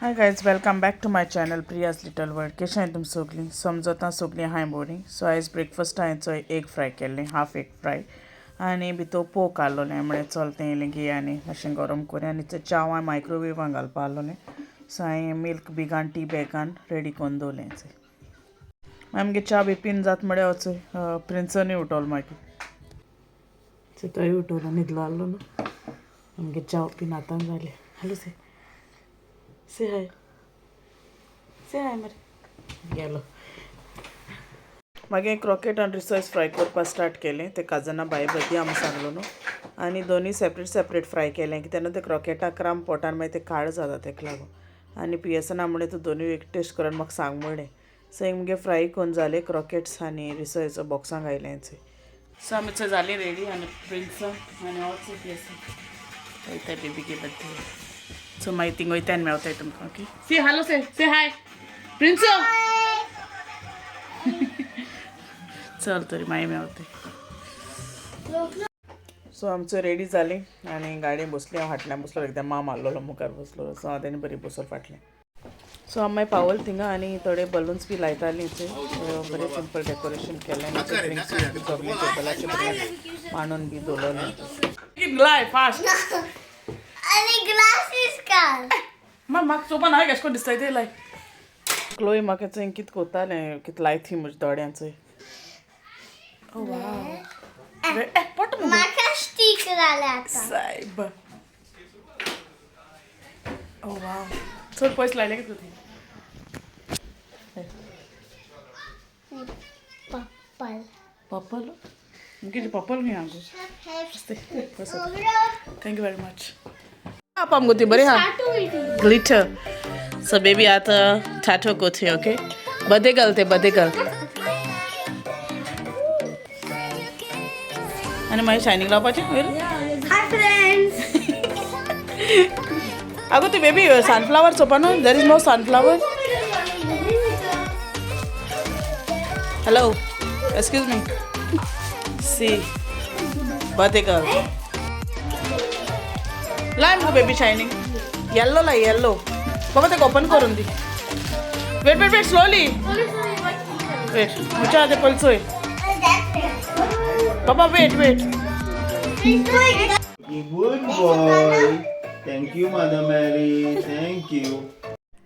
High guys, welcome back to my channel Priya's little world. कशें hi तुमी सगलीं? समजता सगलीं हाय बरी. सो आयज ब्रेकफास्ट हांवें एग फ्राय केल्लें, हाफ एग फ्राय आनी भितर पोक हाडलोलें. म्हळ्यार चल तें येलें घे आनी मातशें गरम करुया आनी तें च्या हांवें मायक्रोवेवान घालपा हाडलोलें. सो हांवें मिल्क बिगान टी बॅगान रेडी करून दवरलें. मागीर आमगे च्या बी पिन जाता म्हळ्यार वचय प्रिंसनूय उठोलो मागीर थंय उठोलो न्हिदलो आहलो न्हू. आमगे च्या पिन आतां जालें. हॅलो से हाय मरे गेलो. मागीर क्रॉकेट आनी रिसोयस फ्राय करपा स्टार्ट केलें. ते काजना बाय बदी आमी सांगलो न्हू. आनी दोनूय सेपरेट फ्राय केलें कित्याक ते क्रॉकेटाक क्राम पोटान मागीर ते काळ जाता तेका लागून. आनी पियेसना म्हणलें तूं दोनूय एक टेस्ट करून म्हाका सांग म्हणलें. सो मुगे फ्राय करून जालें क्रॉकेट्स आनी रिसोयस बॉक्सांक घायलें. सो आमी थंय जालीं रेडी आनी प्रिंस आनी हांव पियेस वयता बेबीगे बद्दल. सो मागीर थिंग वयता आनी मेवताय तुमकां. ओके सी हॅलो से हाय प्रिंसो. चल तरी मागीर मेवताय. सो आमचो रेडी जाली आनी गाडयेन बसली. हांव फाटल्यान बसलो एकदां माम आहलोलो मुखार बसलो. सो हांव तेणी बरी बसोन फाटल्यान. सो आमी मागीर पावल थिंगा आनी थोडे बलून्स बी लायतालीं. बरें सिंपल डेकोरेशन केलें. टेबलाचेर बरें मांडून बी दवरलें. लाय फास्ट आणि ग्लासेस काल म्हाका चोवपान हांव एशें कोन्न दिसताय ते लाय. क्लोई म्हाका चंय कितें कोत्तालें कितें लायती म्हज्या दोळ्यांचो. ओ वाव पट म्हाका स्टिक जाले आता सायब. ओ वाव चड पयस लायले कितें ती पप्पल पप्पल कितें पप्पल खंय हांगो. Thank you very much. आप आमगो ती बरी हा ग्लिटर. सो बेबी आतां टॅटो कोथी. ओके बदे घाल आनी मागीर शायनींग लावपाचें. Hi friends. आगो ती बेबी सनफ्लावर चोपा न्हू. There is no sunflower. Hello excuse me सी बदे घाल लाय मुगो बेबी शायनिंग येल्लो लाय येल्लो. बाबा ते ओपन करून दी. वेट स्लोली वेट मुझे आधे पलसोय बाबा wait. Good boy. Thank you, Mother Mary. Thank you.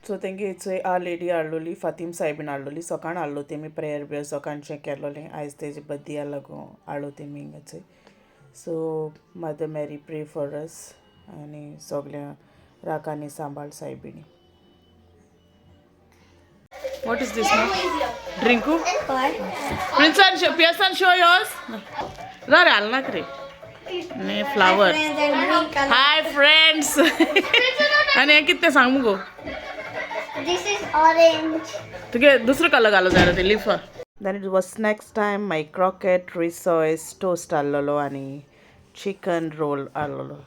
सो तेंगे चोय आ लेडी हाडलोली फातीम साहेबीन हाडलोली. सकाळ हाडलो तेमी प्रेयर बियर सकाळचें केलोलें. आयज तेजे बद्दया लागून हाडलो तेमी हिंगाचे. सो मदर मॅरी प्रे फॉर अस आनी सगल्या राकांनी सांबाळ साहेबिणी. What is this now? Drinku? Prince Piasan show yours. Rare alnak re. Ne flower. Hi friends. आणि हे कितने सांग मुगो. This is orange. तुगे दुसरं कलर घालो जाय ते लिफा. Then it was snacks time. My croquette, rissoles, toast हाडलोलो आनी chicken roll हाडलोलो.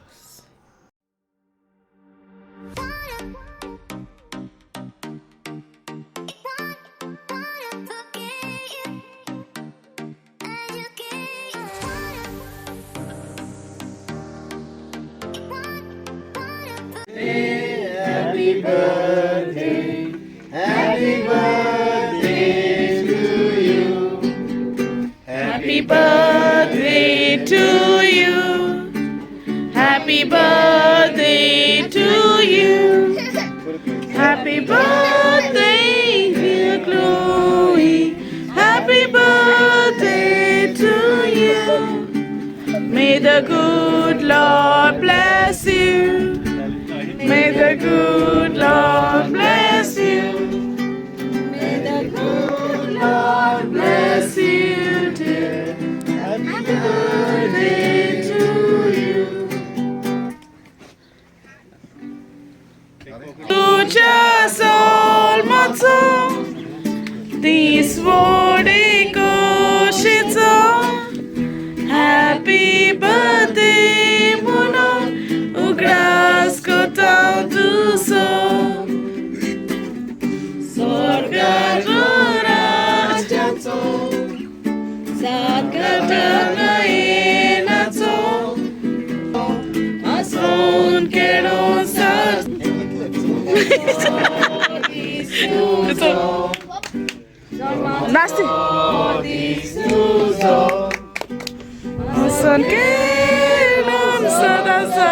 Happy birthday to you. Happy birthday to you. Happy birthday to you. Happy birthday dear Chloe. Happy birthday to you. May the good Lord bless you. May the good Lord bless you. May the good Lord bless you, dear. Happy birthday to you. Tuझ्या सोलमाचो तिसवडे कोशीचो happy birthday म्हणून उगडास कोता तुसो. स्वर्गाचो राजाचो सात येनाचो आसून केलो सार नाचते सन केलं सदाचा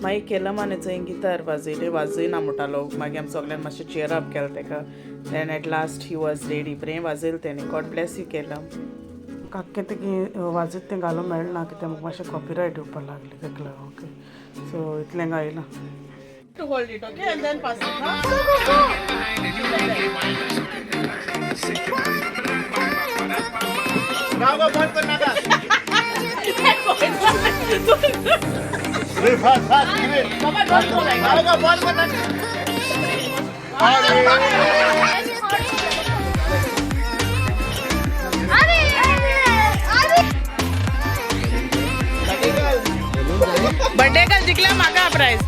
मागीर केलं मानेचो एक गिटार वाजयना म्हणटालो मागीर आमी सगळ्यांनी मातशें चेअर अप केलें ताका then at last he was ready बरें वाजयलें तेणी गॉड ब्लेस यू केलं काक्कें तेगे वाजयत तें घालूंक मेळना कित्याक म्हाका मातशें कॉपीरायट येवपाक लागलें ताका लागून ओके सो इतलें गायलां to hold it okay and then pass it गाव बंद कर नाका बर्थडे का जिंकला म्हाका प्राइज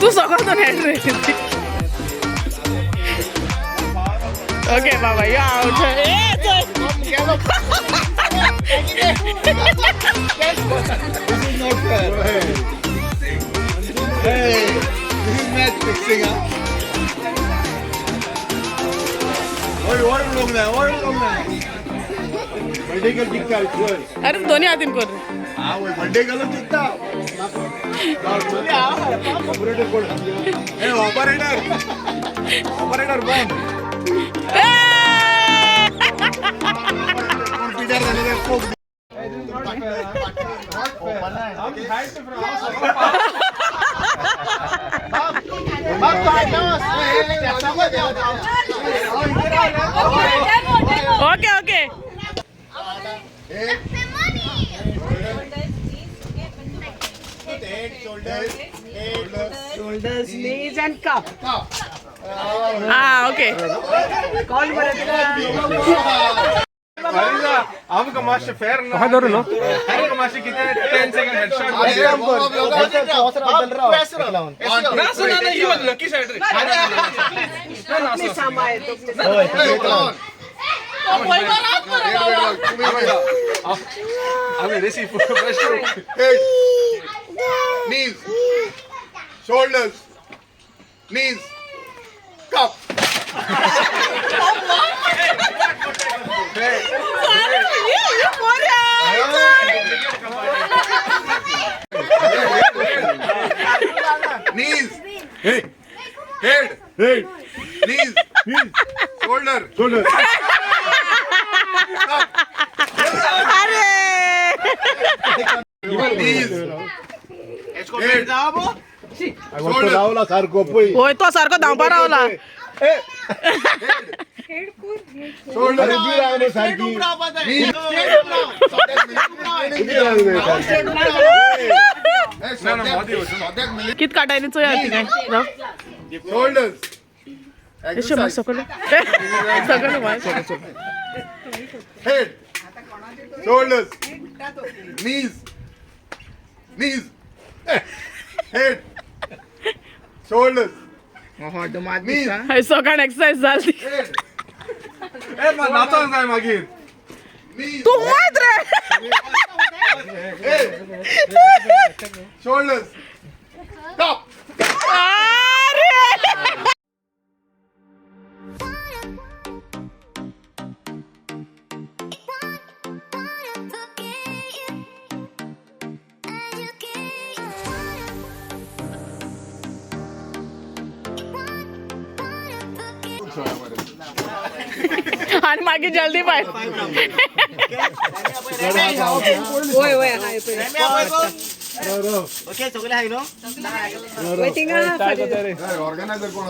तू सगळ्यातून हेड रे ओके बाबा या आउट अरे दोन्ही हातीन कर ऑपरेटर बंद okay okay shoulders knees and cup okay call आमका मातशें फेर ना धरू न्हू आमका मातशें कितें 10 सेकंड हेडशॉट नासू ना ही वाज लकी साइड रे आम्ही रेसी pressure knees shoulders knees cup knees head knees shoulder रावला सारखो पळय होय तो सारको धांवपा रावला शोल्डर बी रावलो सारकी कित काटायनी चोय आती काय शोल्डर्स एशे माय सकले सकले my head shoulders knees head shoulders knees हाय सकाळ एक्सरसाइज झाली head ए पण नाचोंक जाय मागीर knees तू मात रे head shoulders top अरे आणि मागे जल्दी पाय होय होय हाय ओके सगळे आहे नो वेटिंग ऑर्गनायझर कोण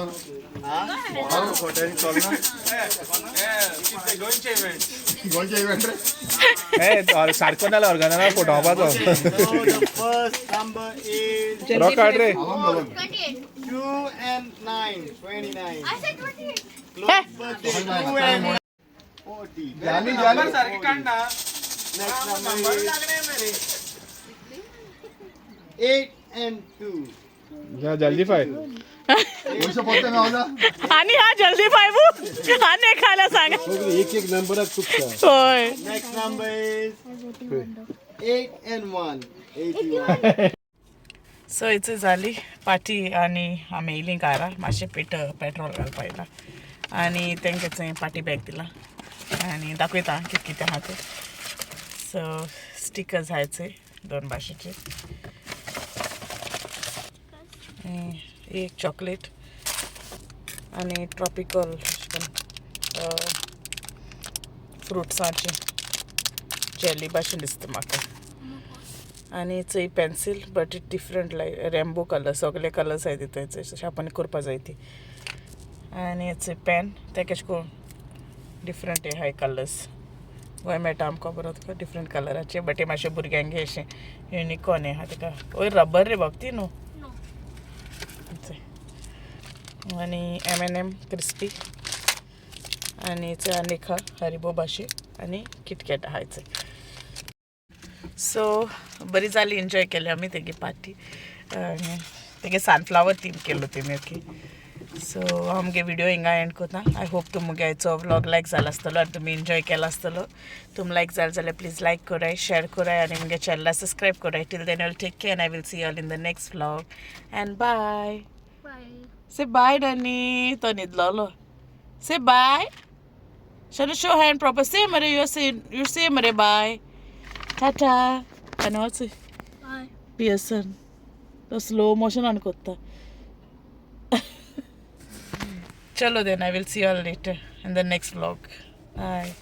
गोंयचे इव्हेंट रे सारको नाल्या ऑर्गनायझर फोटो होपाचो first number is rock card रे 2 and 9 29 I said 28 जानी सारखी काढना next number is 8 and 2 या जल्दी फाय आणि हा जल्दी पायबू हा नाही खायला सांगा एक एक नंबर चुकता होय Next number is 8 and 1. 81. सोयीची झाली पाटी आणि आम्ही येयली कारा मातशें पेट्रोल घालपायला आणि तेंकां पाटी बॅग दिला आणि दाखयता कितें कितें आहा तें सो स्टिकर्स आहायचे 2 भाशेचे एक चॉकलेट आणि ट्रॉपिकल फ्रुट्साची जेली भाशेन दिसता म्हाका आणि चंय pencil but it different like rainbow colour सगळे कलर्स आहाय तितून शार्पन करपा जाय ती आणि हेचें पेन ते कशें करून डिफरंट हे हाय कलर्स गोंय मेळटा आमकां बरो तुका डिफरंट कलराचे बट हे मातशें भुरग्यांक अशें युनिकॉर्न हे आहा तेका ओय रबर रे बाबती न्हू आणि M&M क्रिस्पी आणि चंय आनीक आहा हरिबो भाशे आणि किटकॅट आहायचे सो बरी जाली एन्जॉय केली आमी तेगे पार्टी आनी तेगे सनफ्लावर थीम केल्लो तेमी ओके सो आमगे व्हिडिओ हिंगा एंड कोता आय होप तुमगे हेचो व्लॉग लायक जाला आसतलो आनी तुमी एन्जॉय केला आसतलो तुम लायक जाल जाल्यार प्लीज लायक कराय शेअर कराय आनी मुगे चॅनला सबस्क्रायब कराय till then will take care and I will see you all in the next vlog and bye say bye डनी तो न्हिदलोलो say bye Shall I show hand proper? Say Mare, you say Mare bye. Tata. And also Bye. Pearson. The slow motion on kotta. Chalo then I will see you all later in the next vlog. Bye.